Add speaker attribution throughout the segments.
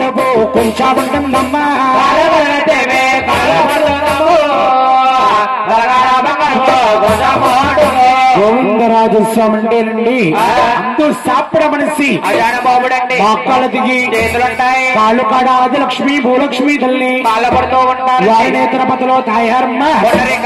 Speaker 1: బంగారపు కొంచెం ఉంటుందమ్మా గోవిందరాజు స్వామి అంటేనండి అందు సాపిడ మనిషి మొక్కలు దిగి కాళ్ళు కాడ ఆదిలక్ష్మి భూలక్ష్మి తల్లి బాలపడుతూ ఉంటారు. వారి తిరుపతిలో తాయారమ్మ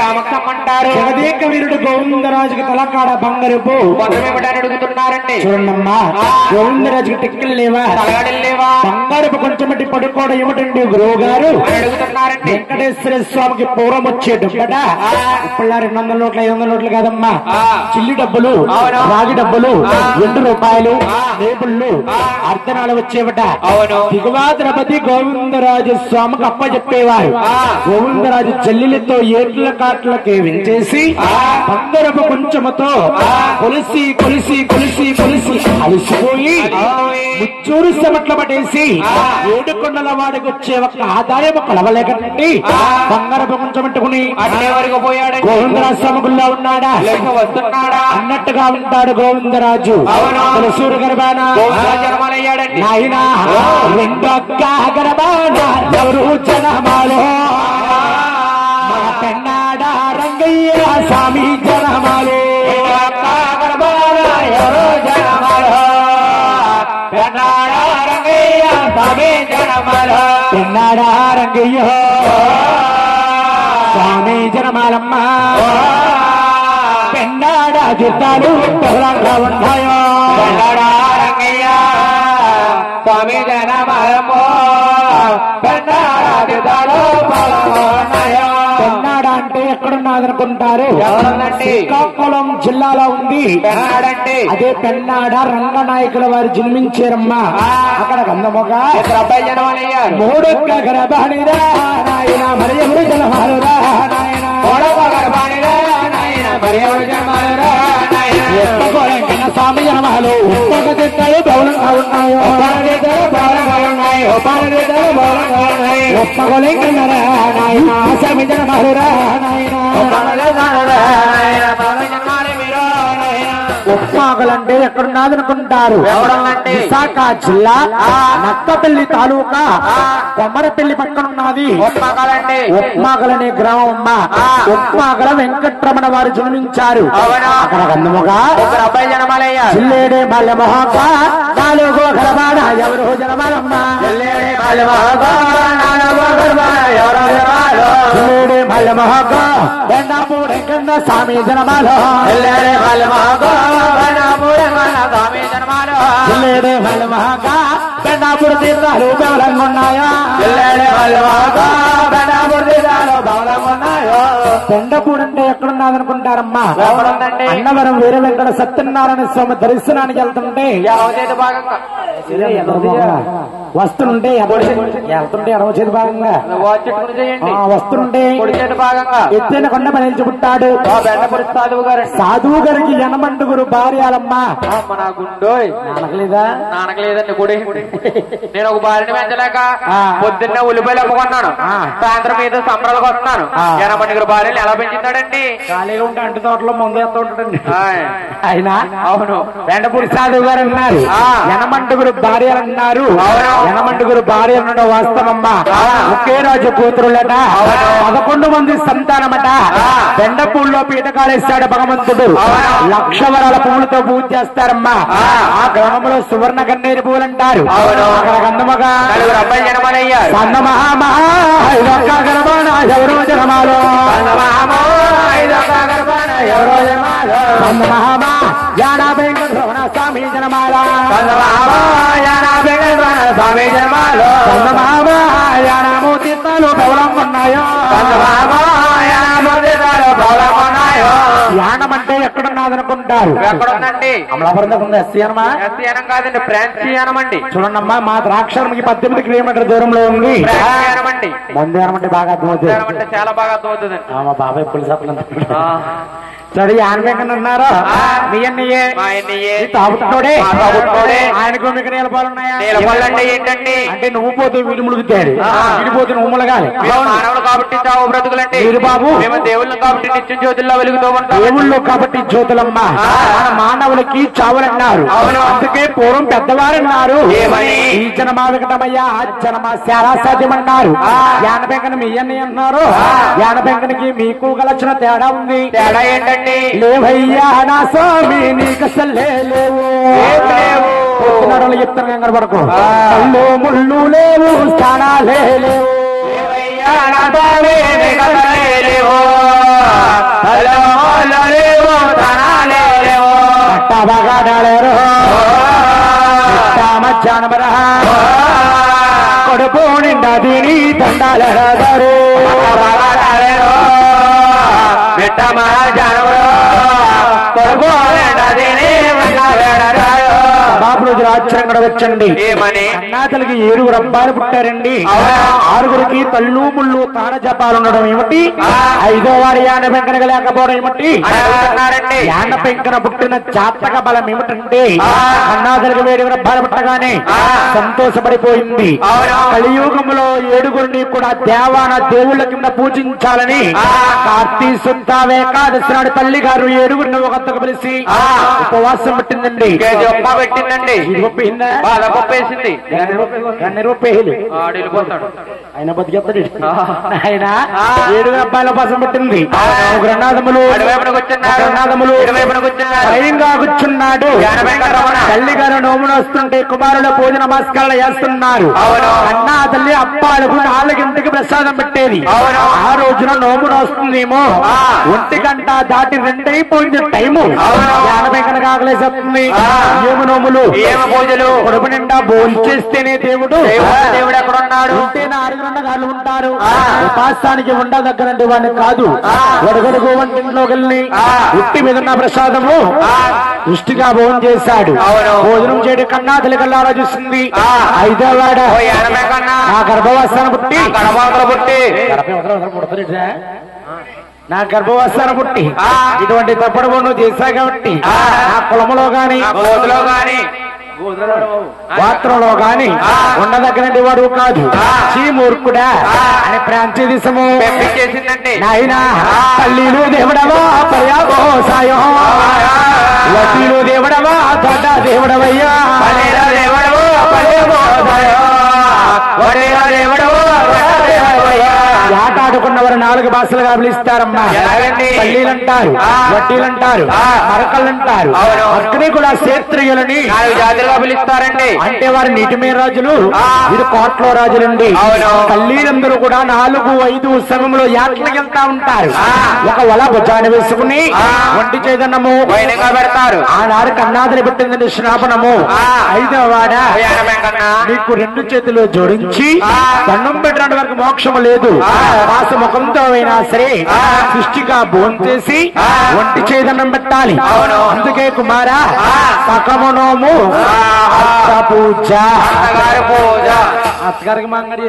Speaker 1: కామక్కమ్మంటారు. జగదేక వీరుడు గోవిందరాజుకి తలకాడ బంగారపు అడుగుతున్నారండి. చూడండమ్మా గోవిందరాజుకి టిక్కలు లేవా లేవా బంగారపు కొంచెం పడుకోవడం ఏమిటండి గురువు గారు అడుగుతున్నారండి. వెంకటేశ్వర స్వామికి పూర్వం వచ్చేటం కదా ఇప్పుడు 200 నోట్లు 500 నోట్లు కాదమ్మా చిల్లి డబ్బులు రాగి డబ్బులు రూపాయలు టేబుళ్ళు అర్ధనాలు వచ్చేవట. దిగువా ద్రౌపది గోవిందరాజు స్వామికి అప్ప చెప్పేవారు. గోవిందరాజు చెల్లెలతో ఏట్ల కాట్లకి వించేసి బంగారపు కొంచెముతో కొలిసి కొలిసి కొలిసి కొలిసి అలసిపోయి ముచ్చూరు చెమట్ల పట్టేసి ఏడుకొండల వాడికి వచ్చే ఒక ఆదాయం కొలవలేకండి బంగారపు కొంచెం పెట్టుకుని వరకు పోయాడు. గోవిందరాజు సమగుల్లో ఉన్నాడా వస్తున్నాడా అన్నట్టుగా ఉంటాడు గోవిందరాజు. సూర్య గర్భాన నాయన రెండొక్క గర్భాన ఎవరు జనమాలో మా పెన్నాడ రంగయ్య స్వామి జనమాలో ఎవరు జనమాలో పెన్నాడ రంగయ్య స్వామి జనమాలో పెన్నాడ రంగయ్య స్వామి జనమాలమ్మ పెన్నాడ జిత్తాలు పెళ్ళంగా ఉన్నాయో పెన్నాడ రంగయ్య స్వామి జనమాలమ్మో పెన్నాడ జిత్తాలు ఉన్నాయో. పెన్నాడ అంటే ఎక్కడున్నదనుకుంటారు? శ్రీకాకుళం జిల్లాలో ఉంది పెన్నాడంటే. అదే పెన్నాడ రంగనాయకుల వారు జన్మించారమ్మా. అక్కడ గంధముగా 3 గర్భానిరా నాయన మరి ఎవరు జనమాలురా నాయన స్వామి జనమాలు తిట్టాలు బౌలంగా ఉన్నాయో ఒప్పగోలేకన్నారా నాయన స్వామి జనమాలురా నాయన. ఉప్మాగలంటే ఎక్కడున్నదనుకుంటారు? విశాఖ జిల్లా నక్కపల్లి తాలూకా కొమరపల్లి పక్కన ఉన్నది ఉప్మాగలనే గ్రామం అమ్మ. ఉప్మాగల వెంకట్రమణ వారు జన్మించారు. అక్కడ గంధముగా జిల్లేడే బాల్యమోహక 4 గర్భాన ఎవరు జనమాలమ్మ జిల్లేడే బాల్యమోహక బెండాపూడి కింద స్వామి జనమాలో జిల్లేడే బాల్యమోహక బెండాపూడి తీర్థాలు బెవలంగా ఉన్నాయో బెండపూడి అంటే ఎక్కడున్నదనుకుంటారమ్మా? అన్నవరం వీర వెంకట సత్యనారాయణ స్వామి దర్శనానికి వెళ్తుంటే వస్తుంటే వెళ్తుంటే ఎడవ చేతి భాగంగా వస్తుంటే ఎత్తైన కొండ పని నిలిచి పుట్టాడు సాధువు గారికి 80 భార్యాలమ్మా.
Speaker 2: నానకలేదండి గుడి. నేను ఒక భార్యని పెంచలేక పొద్దున్నే ఉల్లిపాయలు అమ్ముకున్నాను. సాయంత్రం మీద సంబరాలకు వస్తున్నాను. 80 భార్యలు ఎలా పెంచుతాడండి?
Speaker 1: ఖాళీగా ఉంటే అంటు తోటలో ముందు ఎత్త ఉంటాడండి ఆయన. అవును వెండపూడి సాధువు గారు అన్నారు 80 భార్యలు అన్నారు. 80 భార్యలు ఉండడం వాస్తవమ్మా. ఒకే రాజు కూతురులట 11 మంది సంతానమట. బెండపూడిలో పీఠకాలేశాడు భగవంతుడు. 1,00,000 వరాల పువ్వులతో పూజ చేస్తారమ్మా. ఆ గ్రామంలో సువర్ణ గన్నేరు పువ్వులు అంటారు. అక్కడ గంధముగా ఎవరో జనమాలో స్వామి జనమాల తీర్థాలు బౌలంగున్నాయో యానం అంటే ఎక్కడున్నదనుకుంటారు?
Speaker 2: ఎక్కడుందండి?
Speaker 1: అమలాపురం ఉంది. ఎస్సీ అనమా?
Speaker 2: ఎస్సీ అనం కాదండి, ఫ్రాన్సీ అనమండి.
Speaker 1: చూడండమ్మా మా ద్రాక్షారానికి 18 కిలోమీటర్ల దూరంలో ఉంది. ముందే అనమంటే బాగా అర్థమవుతుంది.
Speaker 2: చాలా బాగా అర్థమవుతుంది.
Speaker 1: మా బాబాయ్ పులిసప్పలు సరే ఆన్వేకన్ అన్నారు మీ అన్నయ్యే తాగుతున్నాడే ఆయనకు మీకు నీలపాలున్నాయా?
Speaker 2: నీలపాలంటే ఏంటండి?
Speaker 1: అంటే నువ్వు పోతే వీడు ములుగుతాడు, విడిపోతే నువ్వు ములగాలి.
Speaker 2: మానవులు కాబట్టి చావు బ్రతుకులంటే
Speaker 1: వీరు బాబు
Speaker 2: మేము దేవుళ్ళు కాబట్టి నిత్యం జ్యోతుల్లో వెలుగుతూ ఉంటాం.
Speaker 1: దేవుళ్ళు కాబట్టి జ్యోతులమ్మ. మన మానవులకి చావులన్నారు, అందుకే పూర్వం పెద్దవారన్నారు ఈ జనమా వికటమయ్యా ఆ జనమా చాలా సాధ్యమన్నారు. యానబెంకన మీ అన్నయ్య అన్నారు. యానబెంకనికి మీకు గలచిన తేడా ఉంది.
Speaker 2: తేడా ఏంటండి?
Speaker 1: లేవయ్యా నా స్వామి నీకు అసలు లేవు చెప్తాను కంగారు పడకు. కళ్ళు ముళ్ళు లేవు, స్థానాలే లేవు. పట్టబగాడలేరు మధ్యాహ్నమరా కొడుకు నిండా దీని దండాలెడదారు. బాబు రోజు ఆశ్చర్యంగా వచ్చండి. అన్నాతలకి 7 అబ్బాయిలు పుట్టారండి. 6గురికి తల్లు ముళ్ళు తాన జపాలు ఉండడం ఏమిటి? 5వ వారి యాన పెంకనగా లేకపోవడం ఏమిటి? యాన పెంకన పుట్టిన జాతక బలం ఏమిటంటే అన్నాతలకి 7 అబ్బాయిలు పుట్టగానే సంతోషపడిపోయింది. కలియుగంలో 7గురిని కూడా దేవాన దేవుళ్ళ కింద పూజించాలని కార్తీ సుంతావే ఏకాదశి నాడు తల్లి గారు 7గురిని ఒకత్తకు పిలిచి ఉపవాసం పెట్టిందండి.
Speaker 2: పెట్టిందండి గొప్పేసింది.
Speaker 1: ఆయన బతికేస్తాడు. ఆయన 7 అబ్బాయిల కోసం పెట్టింది. గ్రనాదములు స్వయంగా కూర్చున్నాడు. తల్లి గారు నోమును వస్తుంటే కుమారుల పూజ నమస్కారాలు చేస్తున్నారు. అన్నా తల్లి అబ్బాయిలకు 4 ప్రసాదం పెట్టేది. ఆ రోజున నోమును వస్తుందేమో 1 గంట దాటి 2 అయిపోయింది టైము. యానబెంకన కాగలేసేస్తుంది. ఏమి నోములు
Speaker 2: ఏమి పూజలు
Speaker 1: కడుపు నిండా భోంచేస్తేనే దేవుడు.
Speaker 2: దేవుడు ఎక్కడ ఉన్నాడు?
Speaker 1: ఉంటేనే 6 గారు ఉంటారు. ఉపాసానికి ఉండదగ్గరండి వాడిని కాదు. గొడగడుగు వంటింట్లోకి వెళ్ళి ఉట్టి మీద ఉన్న ప్రసాదము దృష్టిగా భోజనం చేశాడు. భోజనం చేయడం కన్నా తల్లికల్లా ఆలోచిస్తుంది. 5వ వాడ నా గర్భవాసాన్ని పుట్టి నా గర్భవస్థను పుట్టి ఇటువంటి తప్పుడు నువ్వు చేశా కాబట్టి నా కులములో గాని పాత్రలో గాని ఉండదగ్గనండి వాడు కాదు. చీమూర్ఖుడా అని ప్రాంతీయము
Speaker 2: చేసిందండి.
Speaker 1: నాయనా తల్లిలు దేవుడవా పర్యాసాయం, లతీలు దేవుడవా దొడ్డ దేవుడవయ్యా, ఆటాడుకున్న వారు 4 భాషలుగా పిలుస్తారమ్మా. పల్లీలంటారు, వడ్డీలంటారు, మరకళ్ళంటారు. అక్కడే కూడా క్షేత్రియులని
Speaker 2: 4 జాతులుగా పిలుస్తారండి.
Speaker 1: అంటే వారి నీటిమే రాజులు, ఇది కోట్లో రాజులండి. పల్లీలందరూ కూడా 4-5 ఉత్సవంలో యాత్రకి వెళ్తా ఉంటారు. ఒక వల భుజాన్ని వేసుకుని వంటి చేదన్నము
Speaker 2: పెడతారు.
Speaker 1: ఆనాడు కన్నాదిని పెట్టిందండి శ్రాపణము. 5వ వాడ నీకు 2 చేతులు జోడించి దండం పెట్టిన వరకు మోక్షము లేదు. మాస ముఖంతో అయినా సరే సృష్టిగా భోంచేసి ఒంటి చేదనం పెట్టాలి. అందుకే కుమారా సకము నోము అత్త పూజ అత్తగారికి మంగడి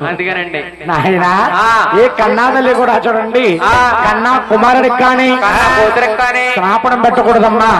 Speaker 2: అందుకేనండి
Speaker 1: నాయన. ఏ కన్నాదల్లి కూడా చూడండి కన్నా కుమారుడికి కానీ
Speaker 2: కూతురికి కానీ
Speaker 1: శ్రాపణం పెట్టకూడదమ్మా.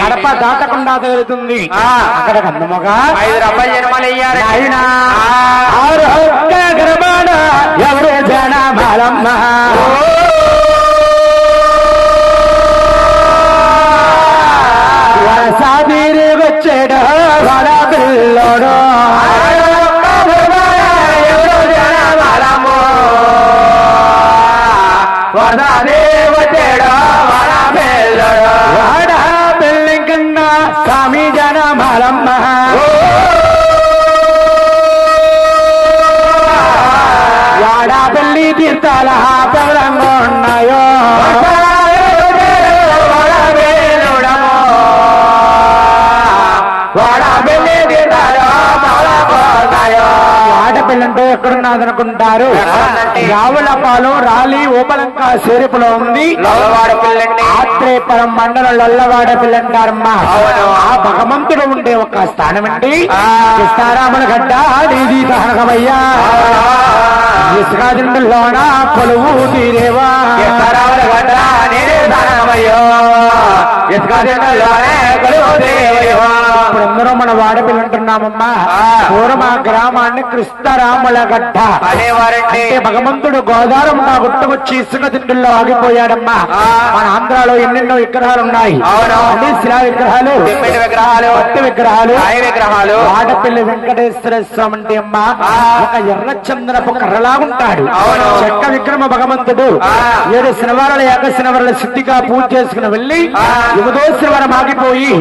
Speaker 1: గడప దాటకుండా తగులుతుంది. అక్కడ కన్నమ్మగా
Speaker 2: 5 అబ్బాయి జన్మలు అయ్యారు.
Speaker 1: ఆయన ఎవరు జనమలమ్మ సాదీరి వచ్చాడు వాళ్ళ పిల్లోడు వాడ పిల్లి కన్నా స్వామి జనమలమ్మ. వాడపల్లి తీర్థాల పవరంగా ఉన్నాయో వాడపల్లి తీర్థాలు వాడపిల్లంటే ఎక్కడున్నదనుకుంటారు? రావులపాలెం రాలి ఓపలంక సేరుపులో ఉంది. ఆత్రేయపురం మండలం లొల్లవాడపిల్లంటారమ్మా. ఆ భగవంతుడు ఉండే ఒక స్థానం అండి. సీతారాముల గడ్డ నీది దహనమయ్యా, ఇసుకాదిండులోన కొలువు తీరేవా. ఇప్పుడు అందరూ మన వాడపిల్ల అంటున్నామమ్మా. పూర్వం ఆ గ్రామాన్ని కృష్ణరాముల గడ్డ అంటే భగవంతుడు గోదావరమ్మ గుట్టకొచ్చి ఇసుక దిండుల్లో ఆగిపోయాడమ్మా. మన ఆంధ్రాలో ఎన్నెన్నో విగ్రహాలు ఉన్నాయి. అన్ని శిలా విగ్రహాలు, భక్తి విగ్రహాలు. వాడపల్లి వెంకటేశ్వర స్వామి అంటే అమ్మా ఒక ఎర్రచంద్రపు కర్రలాగుంటాడు. చెక్క విక్రమ భగవంతుడు 7 శనివారాలు ఏకశనివారాల సిద్ధిగా పూజ చేసుకుని వెళ్లి 9వ శనివారం ఆగిపోయి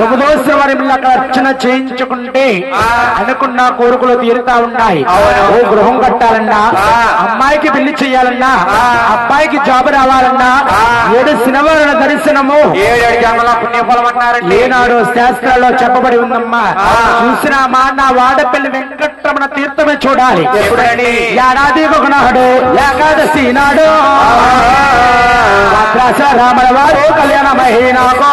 Speaker 1: 9వ శనివారం అక్కడ అర్చన చేయించుకుంటే అనుకున్న కోరికలు తీరుతా ఉన్నాయి. ఓ గృహం కట్టాలన్నా, అమ్మాయికి పెళ్లి చేయాలన్నా, అబ్బాయికి జాబ్ రావాలన్నా 7 శనివారాల దర్శనము
Speaker 2: 7 జన్మల పుణ్యఫలం అన్నారండి.
Speaker 1: ఏనాడు శాస్త్రాల్లో చెప్పబడి ఉందమ్మా. చూసినామా నా వాడపల్లి వెంకటరమణ తీర్థమే చూడాలి. ఏడాది ఒకనాడు ఏకాదశి నాడు రామల వారు కళ్యాణమహీనాకో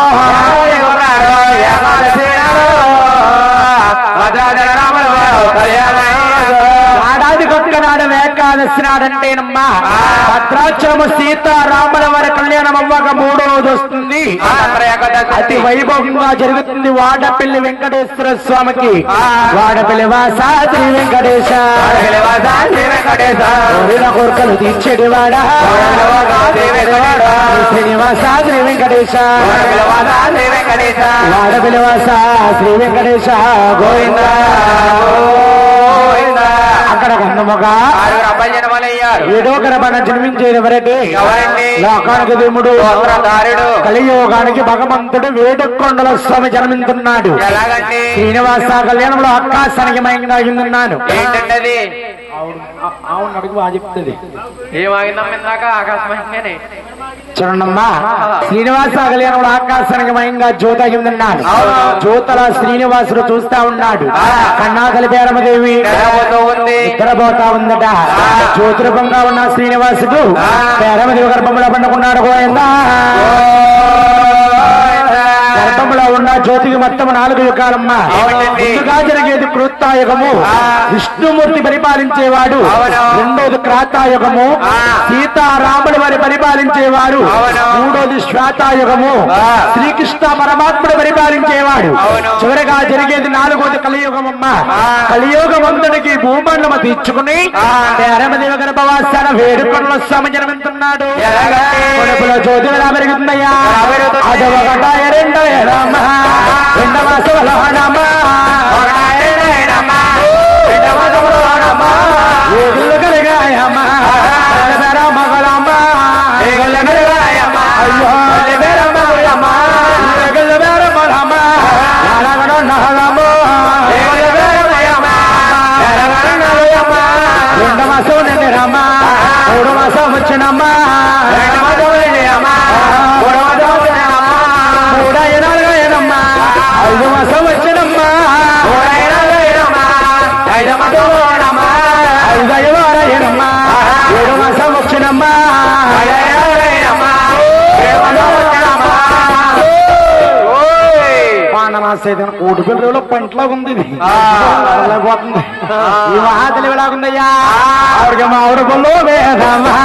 Speaker 1: ఏడాది ఒక్కనాడు ఏకాదశి నాడంటేనమ్మా భద్రాచలము సీతారాముల వారి కళ్యాణం అవ్వక 3వ రోజు వస్తుంది. అతి వైభవంగా జరుగుతుంది వాడపల్లి వెంకటేశ్వర స్వామికి. వాడపల్లి వాస శ్రీ వెంకటేశ కోరికలు తీర్చేడివాడా శ్రీనివాస శ్రీ వెంకటేశ వాడపల్లి వాస శ్రీ వెంకటేశ గోవింద. అక్కడ గంధముగా 7వ గర్భాన జన్మించేది ఎవరండి? లోకానికి దేవుడు కలియోగానికి భగవంతుడు వేడుకొండల స్వామి జన్మించున్నాడు. శ్రీనివాస కళ్యాణంలో ఆకాశానికి మయంగా అయిందన్నాను.
Speaker 2: ఏంటండి
Speaker 1: అవును అడుగు బాగా చెప్తుంది.
Speaker 2: ఏమాగిందాక ఆకాశమయంగానే
Speaker 1: చూడమ్మా శ్రీనివాస కళ్యాణంలో ఆకాశానికి మయంగా జ్యోతి అయిందన్నాడు. జ్యోతల శ్రీనివాసుడు చూస్తా ఉన్నాడు. కన్నాకలి పేరమదేవి నిద్రపోతా ఉందట. జ్యోతిరూపంగా ఉన్న శ్రీనివాసుడు పేరమదేవి గర్భంలో పండుకున్నాడు. గోవిందా గర్భంలో ఉన్న జ్యోతికి మొత్తం 4 యుగాలమ్మా. ముందుగా జరిగేది కృత్తాయుగము, విష్ణుమూర్తి పరిపాలించేవాడు. రెండోది క్రాతాయుగము, సీతారాముల వారి పరిపాలించేవాడు. మూడోది శ్వేతాయుగము, శ్రీకృష్ణ పరమాత్ముడు పరిపాలించేవాడు. చివరిగా జరిగేది 4వది కలియుగమమ్మా. కలియుగమంతుడికి భూమండలం తీర్చుకుని పేరమదేవి గర్భవాసాన వేడుకొండల స్వామి జన్మిస్తున్నాడు. జ్యోతి ఎలా పెరుగుతుందయ్యా? అది 1 2 రమా 2వ సవలహనమా 2వ సవలహనమా ఏగులు కలిగాయమా మగలమ్మా ఏగులు కలిగాయమా అయ్యో మగలమ్మా ఏగులు మగలమ్మా నరగడ నహలమో ఏగులు కలిగాయమా నరగడ నహలమా 2వ సవలహనమా 3వ సంవత్సరమా 2వ సవలహనమా 3వ సంవత్సరమా 5వ సంవత్సరమ్మా 5వ వారమ్మా 7వ సంవత్సరమ్మా పానమాసేదన కోటి పిల్లలు పంటలో ఉంది. పోతుంది ఈ మహాతలి ఎలాగుందయ్యా? ఆవిడకి మా ఆవిడ పొల్లు వేదమ్మా